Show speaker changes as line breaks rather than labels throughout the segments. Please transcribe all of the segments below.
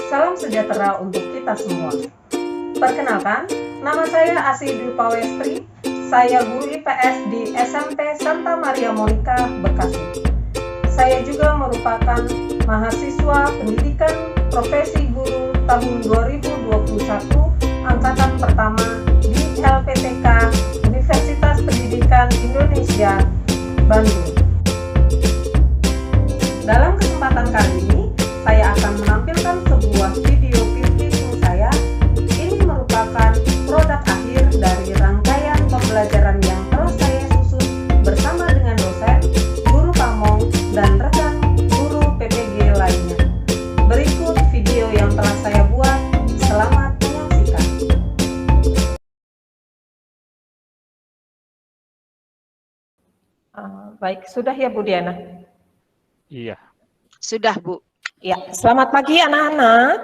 Salam sejahtera untuk kita semua. Perkenalkan, nama saya Asi Dwi Pawestri. Saya guru IPS di SMP Santa Maria Monica, Bekasi. Saya juga merupakan mahasiswa pendidikan profesi guru tahun 2021 angkatan pertama di LPTK Universitas Pendidikan Indonesia, Bandung. Dalam kesempatan kali ini, saya akan menampilkan sebuah video PPT saya. Ini merupakan produk akhir dari rangkaian pembelajaran yang telah saya susun bersama dengan dosen, guru pamong, dan rekan guru PPG lainnya. Berikut video yang telah saya buat. Selamat menyaksikan. Baik, sudah ya Bu Diana?
Iya.
Sudah, Bu.
Ya, selamat pagi anak-anak.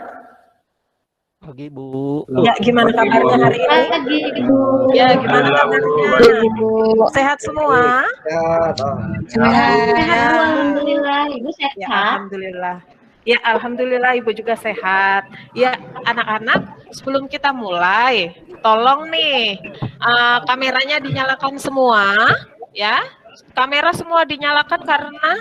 Pagi, Bu.
Ya, gimana kabarnya hari ini?
Pagi, Bu.
Ya, gimana kabarnya? Sehat semua?
Sehat, alhamdulillah. Ibu sehat.
Ya, alhamdulillah. Ya, alhamdulillah Ibu juga sehat. Ya, anak-anak, sebelum kita mulai, tolong nih kameranya dinyalakan semua, ya. Kamera semua dinyalakan karena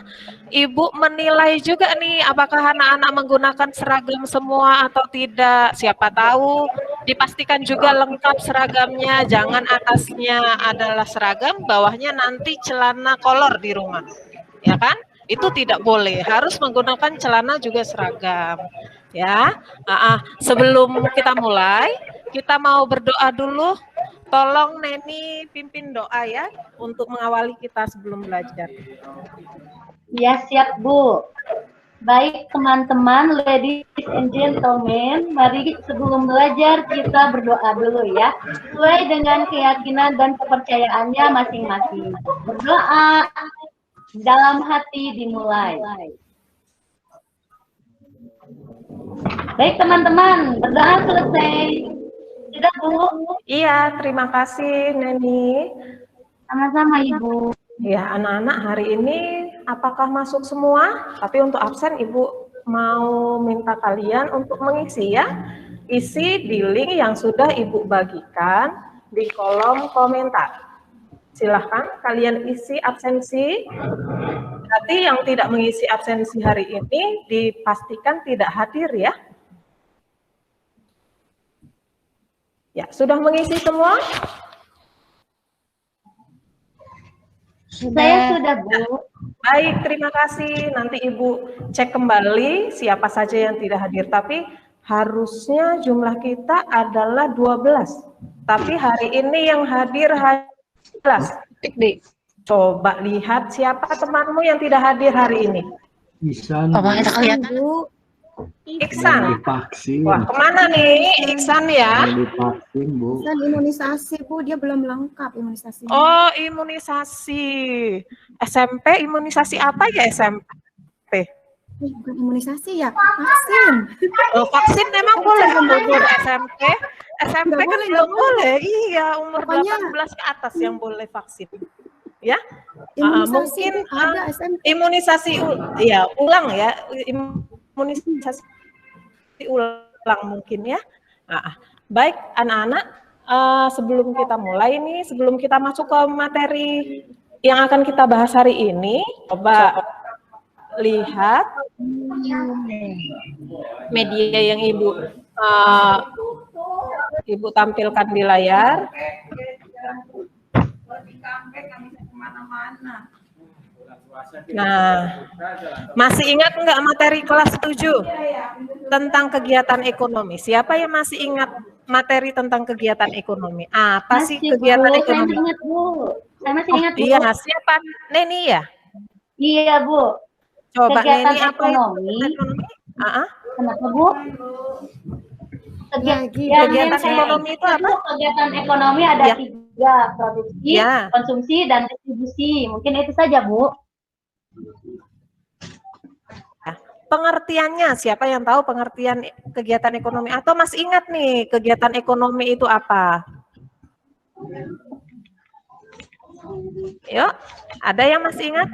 Ibu menilai juga nih apakah anak-anak menggunakan seragam semua atau tidak. Siapa tahu dipastikan juga lengkap seragamnya, jangan atasnya adalah seragam, bawahnya nanti celana kolor di rumah. Ya kan? Itu tidak boleh, harus menggunakan celana juga seragam. Ya. Sebelum kita mulai, kita mau berdoa dulu. Tolong Neni pimpin doa ya untuk mengawali kita sebelum belajar.
Ya, siap Bu. Baik teman-teman, ladies and gentlemen, mari sebelum belajar kita berdoa dulu ya, sesuai dengan keyakinan dan kepercayaannya masing-masing. Berdoa dalam hati dimulai. Baik teman-teman, berdoa selesai. Sudah Bu?
Iya, terima kasih Neni.
Sama-sama Ibu.
Ya, anak-anak hari ini apakah masuk semua? Tapi untuk absen Ibu mau minta kalian untuk mengisi ya. Isi di link yang sudah Ibu bagikan di kolom komentar. Silahkan kalian isi absensi. Berarti yang tidak mengisi absensi hari ini dipastikan tidak hadir ya. Ya, sudah mengisi semua?
Saya sudah Bu.
Baik, terima kasih. Nanti Ibu cek kembali siapa saja yang tidak hadir. Tapi harusnya jumlah kita adalah 12. Tapi hari ini yang hadir hanya 11. Coba lihat siapa temanmu yang tidak hadir hari ini.
Iksan.
Bu.
Iksan.
Divaksin.
Wah, kemana nih Iksan ya?
Divaksin, Bu.
Iksan imunisasi, Bu. Dia belum lengkap imunisasinya.
Oh, imunisasi. SMP imunisasi apa ya SMP?
Bukan imunisasi ya, vaksin.
Oh, vaksin memang boleh umur SMP. SMP kan belum boleh. Iya, umur
Pokoknya
18 ke atas yang boleh vaksin. Ya.
Imunisasi
Mungkin
ada SMP.
imunisasi ulang ya. Imunisasi ulang mungkin ya. Baik anak-anak, sebelum kita mulai nih, sebelum kita masuk ke materi yang akan kita bahas hari ini, coba lihat media yang Ibu tampilkan di layar. Nah, masih ingat nggak materi kelas 7 tentang kegiatan ekonomi? Siapa yang masih ingat materi tentang kegiatan ekonomi? Apa sih kegiatan
Bu,
ekonomi?
Saya ingat Bu. Saya masih ingat Bu.
Iya, siapa? Neni ya?
Iya Bu.
Coba
Kegiatan
Neni apa
ekonomi.
ekonomi?
Kenapa Bu?
Kegiatan ekonomi itu apa?
Kegiatan ekonomi ada
Ya.
3, produksi,
Ya.
konsumsi, dan distribusi. Mungkin itu saja Bu.
Pengertiannya, siapa yang tahu pengertian kegiatan ekonomi? Atau masih ingat nih kegiatan ekonomi itu apa? Yuk, ada yang masih ingat?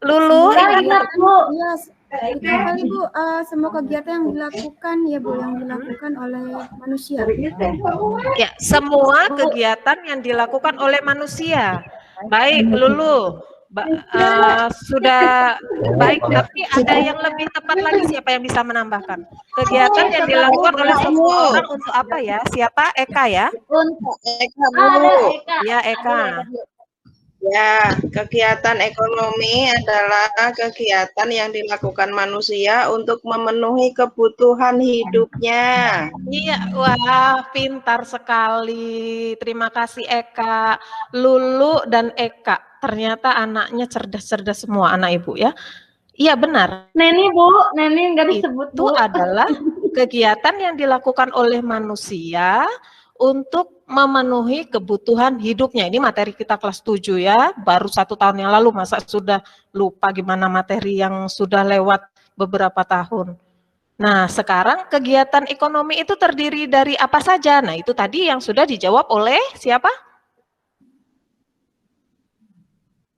Lulu, ingat?
Ingat Bu.
Iya, Betul sekali Bu, semua kegiatan yang dilakukan ya Bu, yang dilakukan oleh manusia.
Ya, semua kegiatan yang dilakukan oleh manusia. Baik, Lulu. Sudah baik, tapi ada yang lebih tepat lagi, siapa yang bisa menambahkan? Kegiatan yang dilakukan oleh seseorang untuk apa ya? Siapa? Eka ya?
Untuk Eka, Bu.
Ada Eka.
Ya, Eka.
Ya, kegiatan ekonomi adalah kegiatan yang dilakukan manusia untuk memenuhi kebutuhan hidupnya.
Iya, wah, pintar sekali. Terima kasih Eka, Lulu dan Eka. Ternyata anaknya cerdas-cerdas semua anak ibu ya. Iya benar.
Neni Bu, Neni nggak disebut
Itu
Bu.
adalah kegiatan yang dilakukan oleh manusia untuk memenuhi kebutuhan hidupnya. Ini materi kita kelas 7 ya, baru 1 tahun yang lalu, masa sudah lupa gimana materi yang sudah lewat beberapa tahun. Nah, sekarang kegiatan ekonomi itu terdiri dari apa saja? Nah, itu tadi yang sudah dijawab oleh siapa?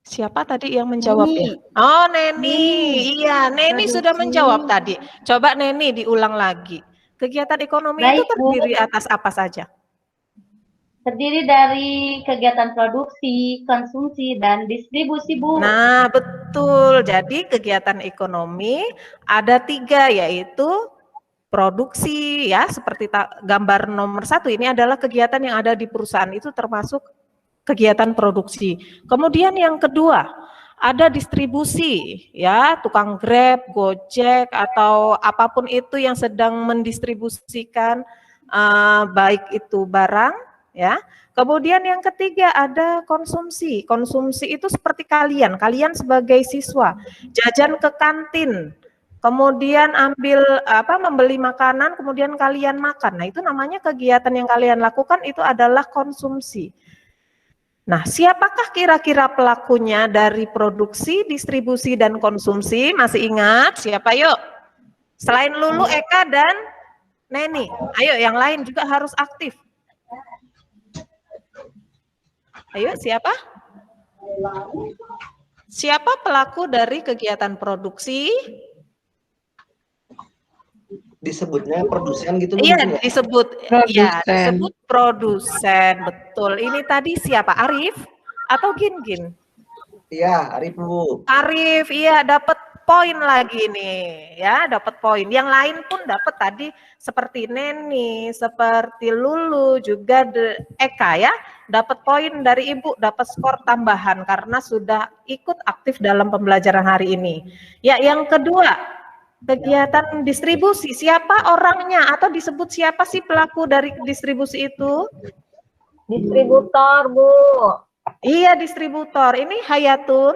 Siapa tadi yang menjawab ya? Oh, Neni. Iya, Neni sudah menjawab tadi. Coba Neni diulang lagi. Kegiatan ekonomi itu
Baik, Bu.
terdiri atas apa saja?
Terdiri dari kegiatan produksi, konsumsi, dan distribusi, Bu.
Nah, betul. Jadi kegiatan ekonomi ada 3, yaitu produksi ya, seperti gambar nomor 1 ini adalah kegiatan yang ada di perusahaan, itu termasuk kegiatan produksi. Kemudian yang kedua, ada distribusi ya, tukang Grab, Gojek, atau apapun itu yang sedang mendistribusikan baik itu barang ya. Kemudian yang ketiga ada konsumsi. Konsumsi itu seperti kalian sebagai siswa jajan ke kantin, kemudian membeli makanan, kemudian kalian makan. Nah, itu namanya kegiatan yang kalian lakukan itu adalah konsumsi. Nah, siapakah kira-kira pelakunya dari produksi, distribusi, dan konsumsi? Masih ingat siapa yuk? Selain Lulu, Eka, dan Neni. Ayo, yang lain juga harus aktif. Ayo, siapa? Siapa pelaku dari kegiatan produksi?
Disebutnya produsen gitu.
Iya, disebut produsen. Betul. Ini tadi siapa? Arif atau Gin?
Iya, Arif Bu.
Arif, iya, dapat poin lagi nih, ya, dapat poin. Yang lain pun dapat tadi, seperti Neni, seperti Lulu, juga Eka ya, dapat poin dari Ibu, dapat skor tambahan karena sudah ikut aktif dalam pembelajaran hari ini. Ya, yang kedua, kegiatan distribusi. Siapa orangnya atau disebut siapa sih pelaku dari distribusi itu?
Distributor, Bu.
Iya, distributor. Ini Hayatun.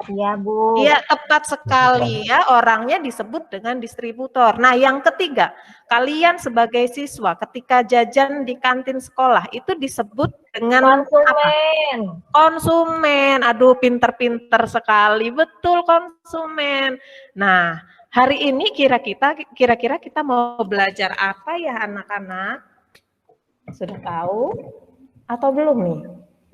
Iya, Bu.
Iya, tepat sekali ya, orangnya disebut dengan distributor. Nah, yang ketiga, kalian sebagai siswa ketika jajan di kantin sekolah itu disebut dengan
konsumen.
Apa? Konsumen. Aduh, pinter-pinter sekali. Betul, konsumen. Nah, hari ini kira-kira kita mau belajar apa ya anak-anak? Sudah tahu atau belum nih?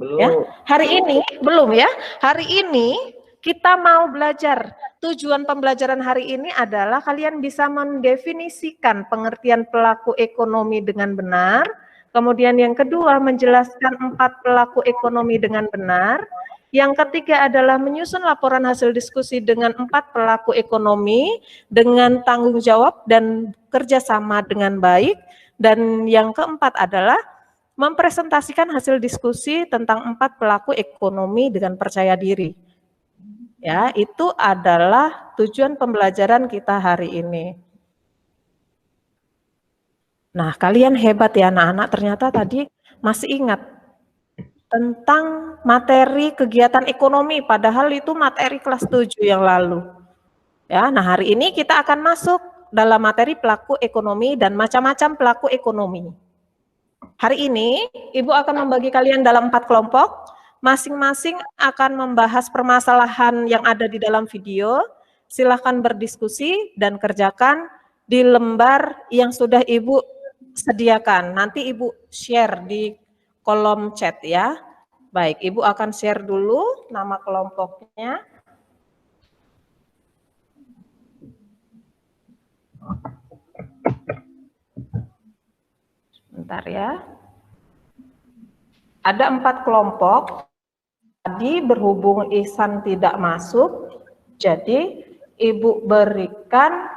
Belum.
Ya, hari ini belum ya. Hari ini kita mau belajar. Tujuan pembelajaran hari ini adalah kalian bisa mendefinisikan pengertian pelaku ekonomi dengan benar. Kemudian yang kedua, menjelaskan 4 pelaku ekonomi dengan benar. Yang ketiga adalah menyusun laporan hasil diskusi dengan 4 pelaku ekonomi dengan tanggung jawab dan kerjasama dengan baik. Dan yang keempat adalah mempresentasikan hasil diskusi tentang 4 pelaku ekonomi dengan percaya diri. Ya, itu adalah tujuan pembelajaran kita hari ini. Nah, kalian hebat ya anak-anak, ternyata tadi masih ingat tentang materi kegiatan ekonomi, padahal itu materi kelas 7 yang lalu. Ya, nah hari ini kita akan masuk dalam materi pelaku ekonomi dan macam-macam pelaku ekonomi. Hari ini Ibu akan membagi kalian dalam 4 kelompok. Masing-masing akan membahas permasalahan yang ada di dalam video. Silahkan berdiskusi dan kerjakan di lembar yang sudah Ibu sediakan. Nanti Ibu share di kolom chat ya. Baik, Ibu akan share dulu nama kelompoknya. Bentar ya. Ada 4 kelompok. Tadi berhubung Ihsan tidak masuk, jadi Ibu berikan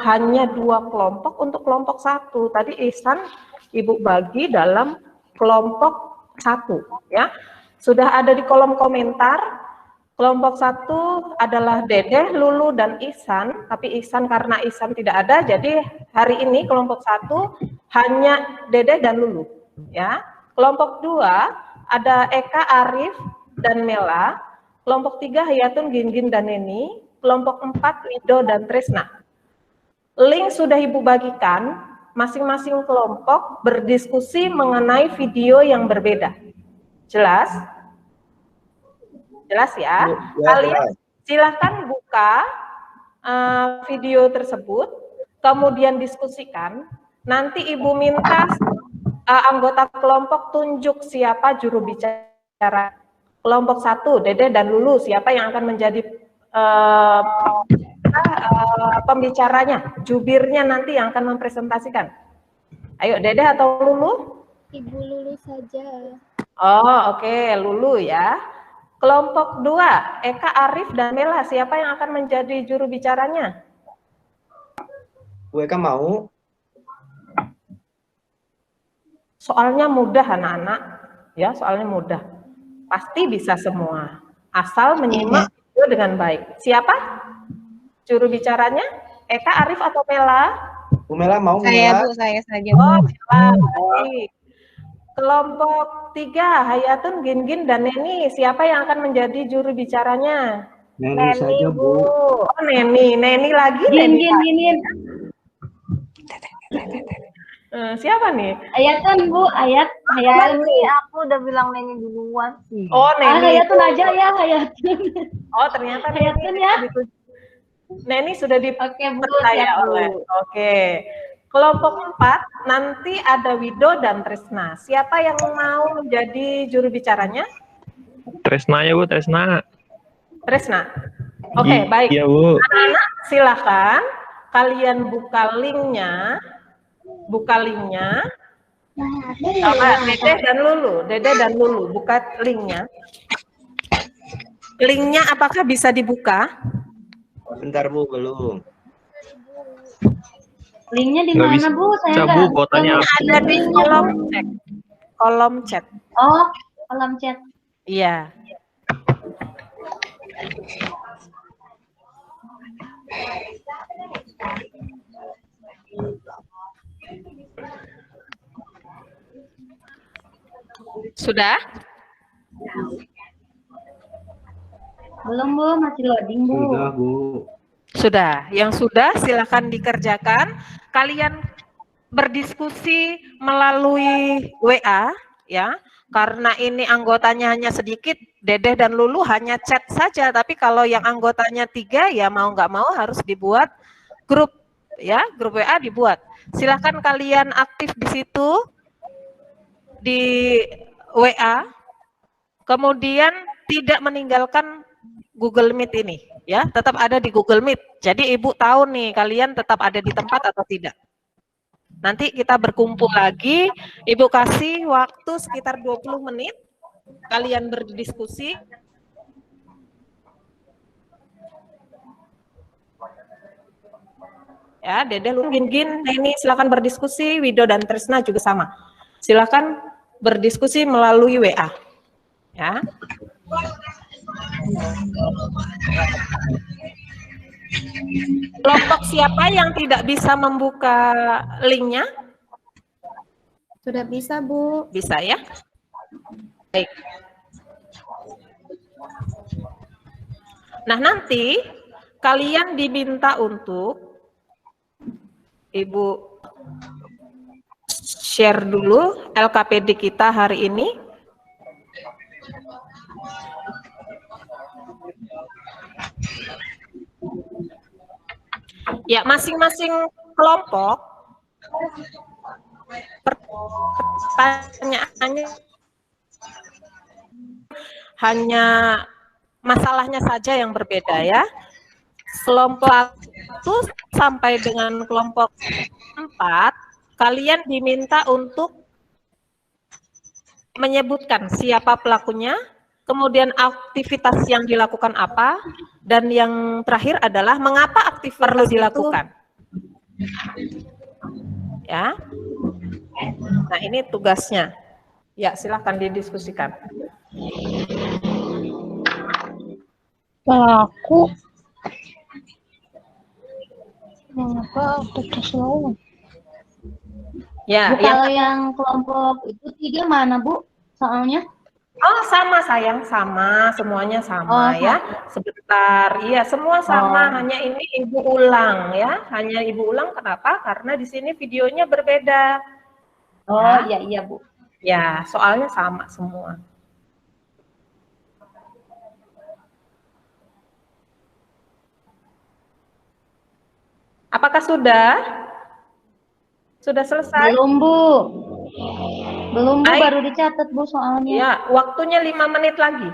hanya 2 kelompok untuk kelompok 1. Tadi Ihsan Ibu bagi dalam kelompok 1 ya. Sudah ada di kolom komentar. Kelompok 1 adalah Dedeh, Lulu, dan Ihsan. Tapi Ihsan karena Ihsan tidak ada, jadi hari ini kelompok 1 hanya Dedeh dan Lulu. Ya. Kelompok 2 ada Eka, Arif, dan Mela. Kelompok 3 Hayatun, Gingin, dan Neni. Kelompok 4 Wido dan Tresna. Link sudah Ibu bagikan. Masing-masing kelompok berdiskusi mengenai video yang berbeda. Jelas? Jelas ya? Kalian silakan buka video tersebut, kemudian diskusikan. Nanti Ibu minta anggota kelompok tunjuk siapa juru bicara. Kelompok 1, Dede dan Lulu, siapa yang akan menjadi pembicaranya, jubirnya nanti yang akan mempresentasikan. Ayo, Dede atau Lulu?
Ibu Lulu saja.
Oh, oke, Lulu ya. Kelompok 2, Eka, Arif, dan Mela, siapa yang akan menjadi juru bicaranya?
Bu Eka mau?
Soalnya mudah anak-anak, ya soalnya mudah. Pasti bisa semua, asal menyimak video dengan baik. Siapa juru bicaranya? Eka, Arif, atau Mela?
Bu Mela mau?
Saya,
Mela?
Bu, saya saja.
Oh, Mela. Baik. Kelompok 3, Hayatun, Gingin, dan Neni, siapa yang akan menjadi juru bicaranya?
Neni saja, Bu.
Oh, Neni lagi, Neni.
Gingin.
Siapa nih?
Hayatun, Bu, Hayatun.
Neni, aku udah bilang Neni duluan sih.
Oh, Neni.
Hayatun aja ya, Hayatun.
Oh, ternyata
Hayatun ya.
Neni sudah
Oke, Bu,
dipercaya
siap, Bu.
oleh. Oke. Kelompok 4 nanti ada Wido dan Tresna. Siapa yang mau menjadi juru bicaranya?
Tresna ya, Bu, Tresna.
Tresna. Oke, baik.
Iya, Bu.
Anak-anak silakan kalian buka linknya. Buka linknya. Dede dan Lulu, buka linknya. Linknya apakah bisa dibuka?
Bentar, Bu, belum.
Linknya di
Nggak
mana,
bisa,
Bu? Saya
Bu,
nggak.
kuotanya
Ada di kolom chat. Kolom chat.
Oh, kolom chat.
Iya. Sudah?
Belum, Bu, masih loading, Bu.
Sudah, Bu.
Sudah. Yang sudah silakan dikerjakan. Kalian berdiskusi melalui WA ya. Karena ini anggotanya hanya sedikit, Dedeh dan Lulu hanya chat saja. Tapi kalau yang anggotanya 3 ya mau nggak mau harus dibuat grup ya, grup WA dibuat. Silakan kalian aktif di situ di WA. Kemudian tidak meninggalkan Google Meet ini ya, tetap ada di Google Meet. Jadi Ibu tahu nih kalian tetap ada di tempat atau tidak. Nanti kita berkumpul lagi, Ibu kasih waktu sekitar 20 menit, kalian berdiskusi. Ya, Dede, Lulu, Gingin, Neni silakan berdiskusi, Wido dan Tresna juga sama. Silakan berdiskusi melalui WA. Ya. Kelompok siapa yang tidak bisa membuka linknya?
Sudah bisa, Bu.
Bisa ya? Baik. Nah, nanti kalian diminta untuk Ibu share dulu LKPD kita hari ini. Ya, masing-masing kelompok pertanyaannya hanya masalahnya saja yang berbeda ya. Kelompok 1 sampai dengan kelompok 4 kalian diminta untuk menyebutkan siapa pelakunya, kemudian aktivitas yang dilakukan apa, dan yang terakhir adalah mengapa aktivitas perlu dilakukan. Ya. Nah, ini tugasnya. Ya, silahkan didiskusikan.
Pelaku. Mengapa aktivitas lawan?
Ya,
Bu, kalau yang kelompok itu 3 mana, Bu? Soalnya?
Oh, sama sayang, sama, semuanya sama ya. Sebentar, iya semua sama, hanya ini ibu ulang ya. Hanya ibu ulang kenapa? Karena di sini videonya berbeda.
Oh, iya Bu.
Ya, soalnya sama semua. Apakah sudah? Sudah selesai?
Belum, Bu. Belum, Bu,
Baik.
baru dicatat, Bu, soalnya.
Ya, waktunya 5 menit lagi.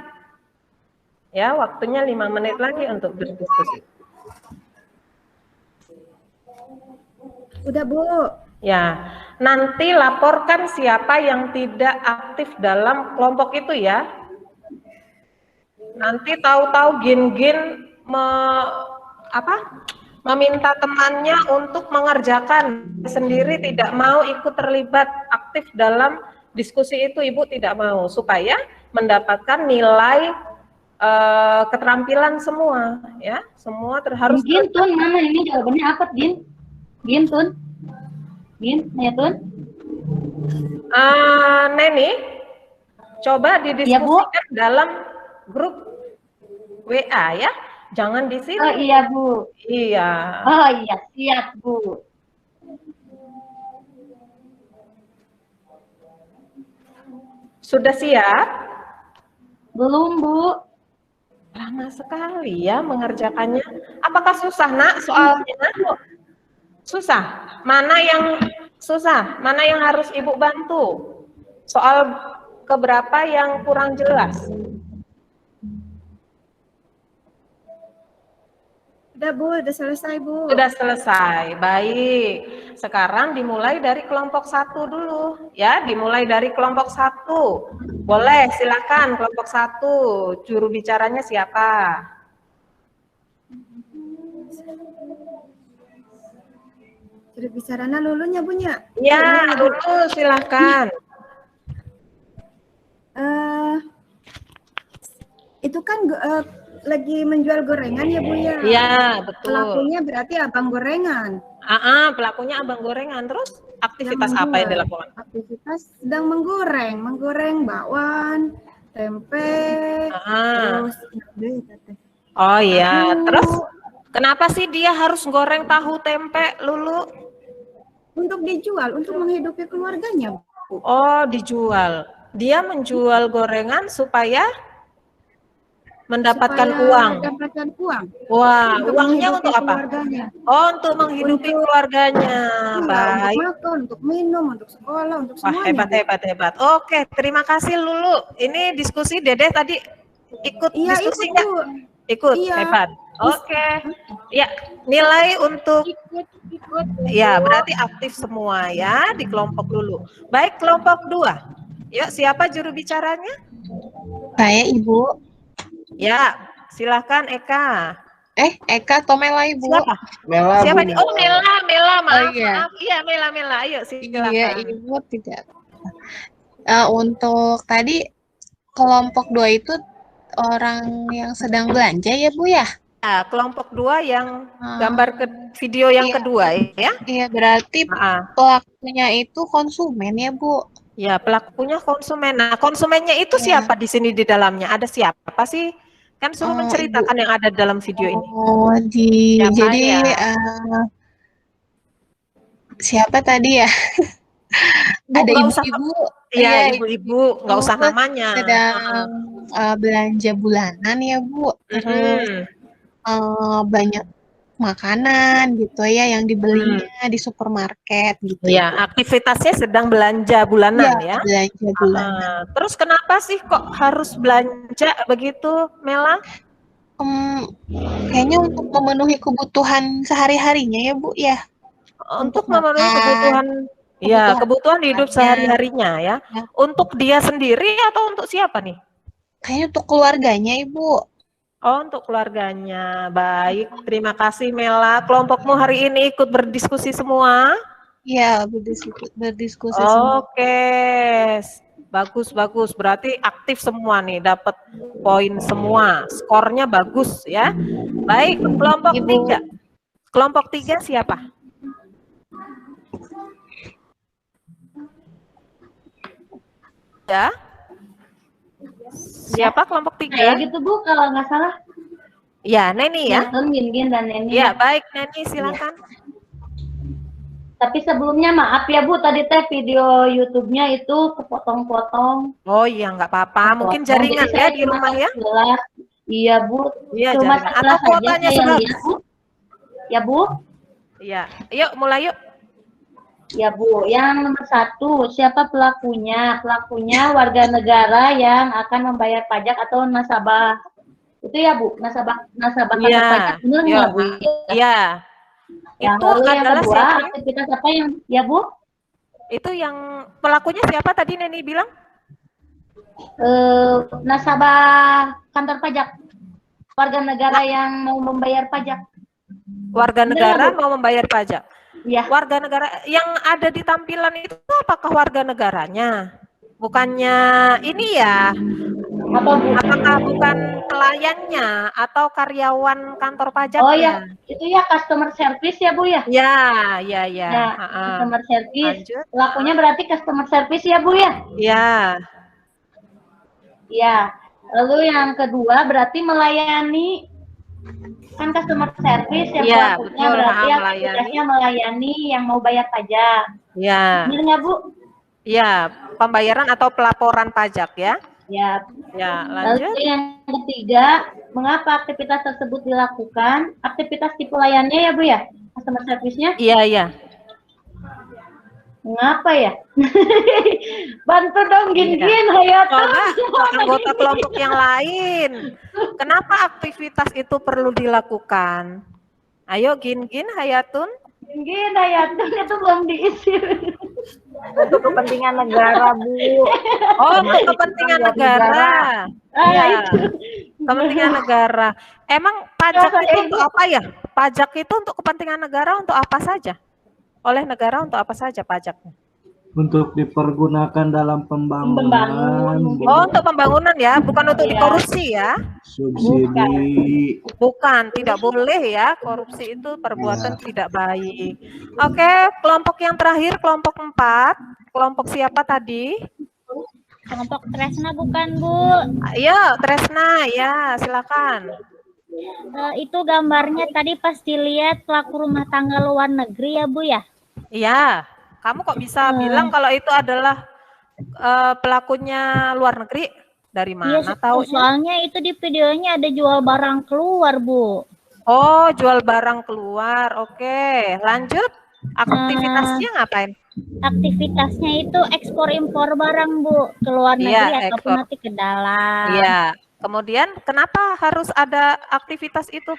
Ya, waktunya 5 menit lagi untuk berdiskusi.
Udah, Bu.
Ya, nanti laporkan siapa yang tidak aktif dalam kelompok itu ya. Nanti tahu-tahu Gin-Gin meminta temannya untuk mengerjakan sendiri, tidak mau ikut terlibat aktif dalam diskusi itu, Ibu tidak mau, supaya mendapatkan nilai keterampilan semua ya, semua harus.
Gin, Tun, mana ini jawabannya apa, Gin? Gin, Tun? Gin, ya, Tun?
Neni, coba didiskusikan dalam grup WA ya, jangan di sini.
Oh iya, Bu.
Iya.
Oh iya, siap, Bu.
Sudah siap?
Belum, Bu.
Lama sekali ya mengerjakannya. Apakah susah, Nak, soalnya? Susah? Mana yang susah? Mana yang harus Ibu bantu? Soal keberapa yang kurang jelas?
Udah, Bu, udah selesai, Bu.
Sudah selesai. Baik. Sekarang dimulai dari kelompok 1 dulu. Ya, dimulai dari kelompok 1. Boleh, silakan kelompok 1. Juru bicaranya siapa?
Juru bicaranya Lulunya, Bunya.
Ya, Lulu silakan.
Itu kan lagi menjual gorengan ya, Bu ya?
Iya, betul.
Pelakunya berarti abang gorengan.
Pelakunya abang gorengan. Terus aktivitas apa yang dilakukan?
Aktivitas sedang menggoreng bakwan, tempe, terus
oh iya, terus kenapa sih dia harus goreng tahu tempe, Lulu?
Untuk dijual, untuk menghidupi keluarganya, Bu.
Oh, dijual. Dia menjual gorengan supaya mendapatkan uang.
Mendapatkan uang.
Wah, uangnya untuk apa?
Keluarganya.
Oh, untuk menghidupi keluarganya. Baik.
Untuk makan, untuk minum, untuk sekolah, untuk semuanya.
Wah, hebat. Oke, terima kasih Lulu. Ini diskusi Dede tadi ikut diskusi nggak? Ikut, hebat. Oke. Ya, nilai untuk ya, berarti aktif semua ya di kelompok Lulu. Baik, kelompok 2. Yuk, siapa juru bicaranya?
Saya, Ibu.
Ya, silahkan Eka.
Eka atau Mela, Ibu?
Siapa?
Mela.
Siapa nih? Oh, Mela, maaf.
Oh, iya.
Maaf. Iya, Mela. Ayo, silakan.
Iya, Ibu tidak. Untuk tadi kelompok 2 itu orang yang sedang belanja ya, Bu ya?
Ya, kelompok 2 yang gambar video yang kedua ya?
Iya, berarti pelakunya itu konsumen ya, Bu?
Ya, pelakunya konsumen. Nah, konsumennya itu siapa di sini di dalamnya? Ada siapa sih? Kan suruh menceritakan yang ada dalam video ini.
Oh, siapa tadi ya? Ada ibu-ibu.
Iya, ibu-ibu, nggak usah namanya.
Sedang belanja bulanan ya, Bu. Terus banyak makanan gitu ya yang dibelinya di supermarket gitu.
Ya, aktivitasnya sedang belanja bulanan ya.
Belanja bulanan.
Terus kenapa sih kok harus belanja begitu, Mela?
Kayaknya untuk memenuhi kebutuhan sehari-harinya ya, Bu ya.
Untuk memenuhi kebutuhan Iya, kebutuhan hidup
harinya.
sehari-harinya ya.
Ya.
Untuk dia sendiri atau untuk siapa nih?
Kayaknya untuk keluarganya, Ibu.
Oh, untuk keluarganya. Baik, terima kasih Mela. Kelompokmu hari ini ikut berdiskusi semua?
Ya, berdiskusi semua.
Oke. Bagus, bagus. Berarti aktif semua nih, dapat poin semua. Skornya bagus ya. Baik, kelompok
Ibu.
3. Kelompok 3 siapa? Ya. Siapa kelompok 3?
Kayak gitu Bu, kalau nggak salah.
Ya, Neni ya.
Gin dan Neni.
Ya, baik Neni, silakan.
Tapi sebelumnya maaf ya Bu, tadi teh video YouTube-nya itu kepotong-potong.
Oh iya, nggak apa-apa. Mungkin jaringan
Jadi
ya
saya
di
cuma
rumah ya.
sebelas. Iya Bu.
Iya,
Cuma
jaringan.
sebelas
Atau
saja
kuotanya
saya
sudah
lihat, Bu. Ya Bu.
Iya. Yuk, mulai yuk.
Ya Bu, yang nomor 1, siapa pelakunya? Pelakunya warga negara yang akan membayar pajak atau nasabah. Itu ya Bu, nasabah kantor
Iya.
pajak, benar
Iya.
nggak Bu?
Iya.
Yang
Itu
lalu yang
adalah
kedua,
siapa?
aktivitas apa yang, ya Bu?
Itu yang pelakunya siapa tadi Neni bilang?
Nasabah kantor pajak, warga negara yang mau membayar pajak.
Warga
Benar
negara
nggak, Bu?
mau membayar pajak.
Iya.
Warga negara yang ada di tampilan itu apakah warga negaranya? Bukannya ini ya?
Apa Bu?
Apakah bukan pelayannya atau karyawan kantor pajaknya?
Oh ya, itu ya customer service ya Bu ya?
Ya, ya, ya.
Ya,
Ha-ha.
customer service.
Lanjut.
Pelakunya berarti customer service ya Bu ya?
Ya,
Ya. Lalu yang kedua berarti melayani, kan customer service yang
Iya,
pelakunya
betul,
berarti
melayani.
aktivitasnya melayani yang mau bayar pajak.
ya,
Benar nggak Bu?
ya. Pembayaran atau pelaporan pajak ya?
Ya.
Ya,
Lalu
lanjut.
yang ketiga, mengapa aktivitas tersebut dilakukan? Aktivitas tipe layannya ya Bu ya? Customer service-nya?
Iya, iya.
Mengapa ya? Bantu dong
Iya.
Gin, ayo
Coba anggota kelompok yang lain. Kenapa aktivitas itu perlu dilakukan? Ayo Gin, Hayatun.
Gin, Hayatun itu belum diisi.
Untuk kepentingan negara, Bu.
Oh, untuk kepentingan negara. Iya, kepentingan negara. Emang pajak itu untuk apa ya? Pajak itu untuk kepentingan negara untuk apa saja? Oleh negara untuk apa saja pajaknya?
Untuk dipergunakan dalam pembangunan,
Oh, untuk pembangunan ya, bukan untuk dikorupsi ya?
subsidi.
Bukan, tidak boleh ya. Korupsi itu perbuatan tidak baik. Oke, kelompok yang terakhir, kelompok 4. Kelompok siapa tadi?
Kelompok Tresna bukan, Bu?
Ayo, Tresna, ya silakan.
Itu gambarnya tadi pas dilihat pelaku rumah tangga luar negeri ya, Bu ya?
Iya, kamu kok bisa bilang kalau itu adalah pelakunya luar negeri? Dari mana
Iya,
tahu?
soalnya itu di videonya ada jual barang keluar, Bu.
Oh, jual barang keluar. Oke, lanjut. Aktivitasnya ngapain?
Aktivitasnya itu ekspor impor barang, Bu, ke luar negeri
Iya,
ataupun
ekspor.
nanti ke dalam.
Iya. Kemudian kenapa harus ada aktivitas itu?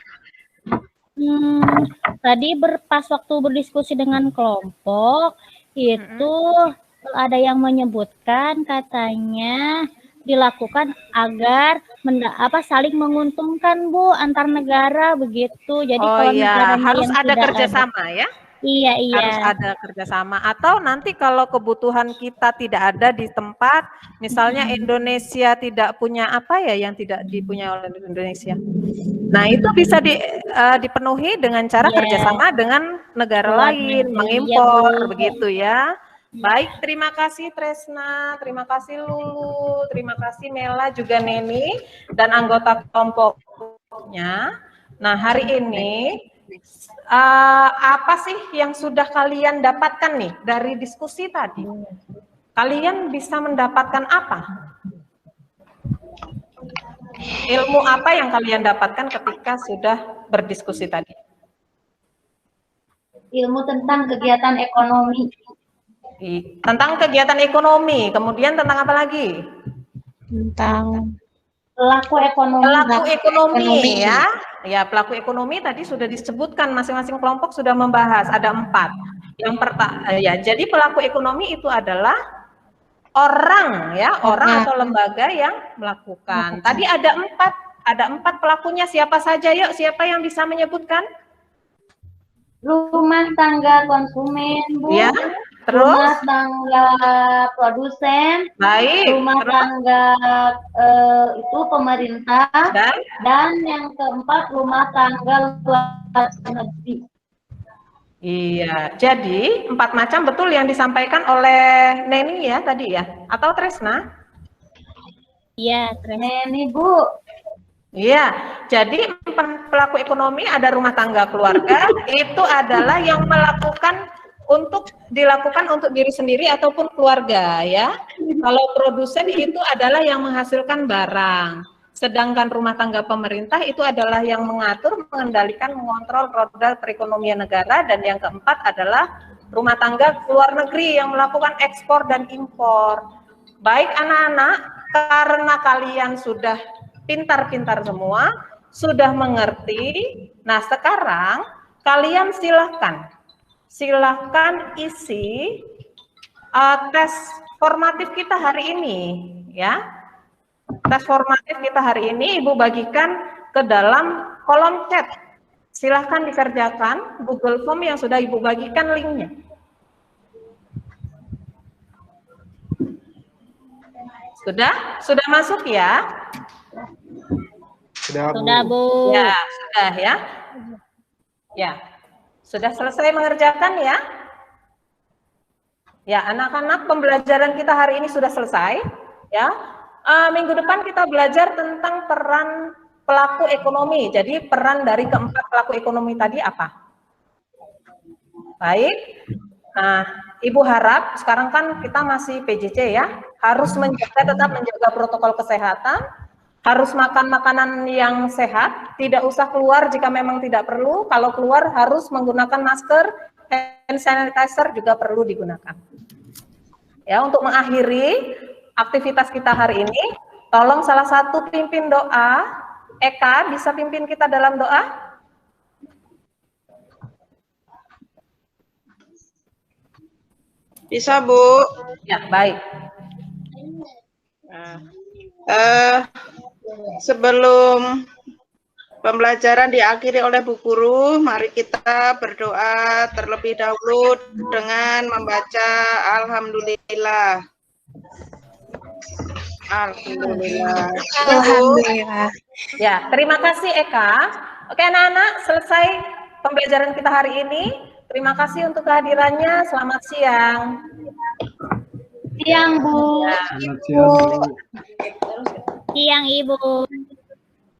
Tadi pas waktu berdiskusi dengan kelompok itu ada yang menyebutkan katanya dilakukan agar saling menguntungkan, Bu, antar negara begitu. Jadi
Oh
kalau
iya,
negaranya
harus
yang
ada
tidak
kerjasama ya?
Iya, iya.
Harus ada kerjasama. Atau nanti kalau kebutuhan kita tidak ada di tempat, misalnya Indonesia tidak punya apa ya yang tidak dipunyai oleh Indonesia. Nah itu bisa dipenuhi dengan cara kerjasama dengan negara
Luar
lain,
negeri,
mengimpor,
ya, Bu.
begitu ya. Baik, terima kasih Tresna, terima kasih Lulu, terima kasih Mela juga Neni dan anggota kelompoknya. Nah hari ini apa sih yang sudah kalian dapatkan nih dari diskusi tadi? Kalian bisa mendapatkan apa? Ilmu apa yang kalian dapatkan ketika sudah berdiskusi tadi?
Ilmu tentang kegiatan ekonomi.
Tentang kegiatan ekonomi, kemudian tentang apa lagi?
Tentang
pelaku ekonomi.
Pelaku ekonomi ya. Ya, pelaku ekonomi tadi sudah disebutkan, masing-masing kelompok sudah membahas, ada 4. Yang ya, jadi pelaku ekonomi itu adalah orang ya, orang atau lembaga yang melakukan. Tadi ada empat pelakunya, siapa saja? Yuk, siapa yang bisa menyebutkan?
Rumah tangga konsumen, Bu.
Ya, terus?
Rumah tangga produsen.
Baik.
Rumah tangga itu pemerintah. Dan yang keempat rumah tangga luar negeri.
Iya, jadi 4 macam betul yang disampaikan oleh Neni ya tadi ya, atau Tresna?
Iya, Tresna.
Neni, Bu.
Iya, jadi pelaku ekonomi ada rumah tangga keluarga, itu adalah yang dilakukan untuk diri sendiri ataupun keluarga ya. Kalau produsen itu adalah yang menghasilkan barang. Sedangkan rumah tangga pemerintah itu adalah yang mengatur, mengendalikan, mengontrol roda perekonomian negara. Dan yang keempat adalah rumah tangga luar negeri yang melakukan ekspor dan impor. Baik anak-anak, karena kalian sudah pintar-pintar semua, sudah mengerti. Nah sekarang kalian silahkan isi tes formatif kita hari ini ya. Tes formatif kita hari ini Ibu bagikan ke dalam kolom chat. Silahkan dikerjakan Google Form yang sudah Ibu bagikan linknya. Sudah masuk ya?
Sudah, Bu.
Ya, sudah ya. Ya. Sudah selesai mengerjakan ya? Ya, anak-anak, pembelajaran kita hari ini sudah selesai ya. Minggu depan kita belajar tentang peran pelaku ekonomi. Jadi peran dari keempat pelaku ekonomi tadi apa? Baik. Nah, Ibu harap sekarang kan kita masih PJJ ya, harus tetap menjaga protokol kesehatan, harus makan makanan yang sehat, tidak usah keluar jika memang tidak perlu. Kalau keluar harus menggunakan masker, hand sanitizer juga perlu digunakan. Ya, untuk mengakhiri aktivitas kita hari ini, tolong salah satu pimpin doa. Eka, bisa pimpin kita dalam doa?
Bisa, Bu.
Ya, baik.
Sebelum pembelajaran diakhiri oleh Bu Guru, mari kita berdoa terlebih dahulu dengan membaca Alhamdulillah. Alhamdulillah.
Alhamdulillah.
Ya, terima kasih Eka. Oke anak-anak, selesai pembelajaran kita hari ini. Terima kasih untuk kehadirannya. Selamat siang.
Siang, Bu.
Selamat siang, Bu.
Siang, Ibu.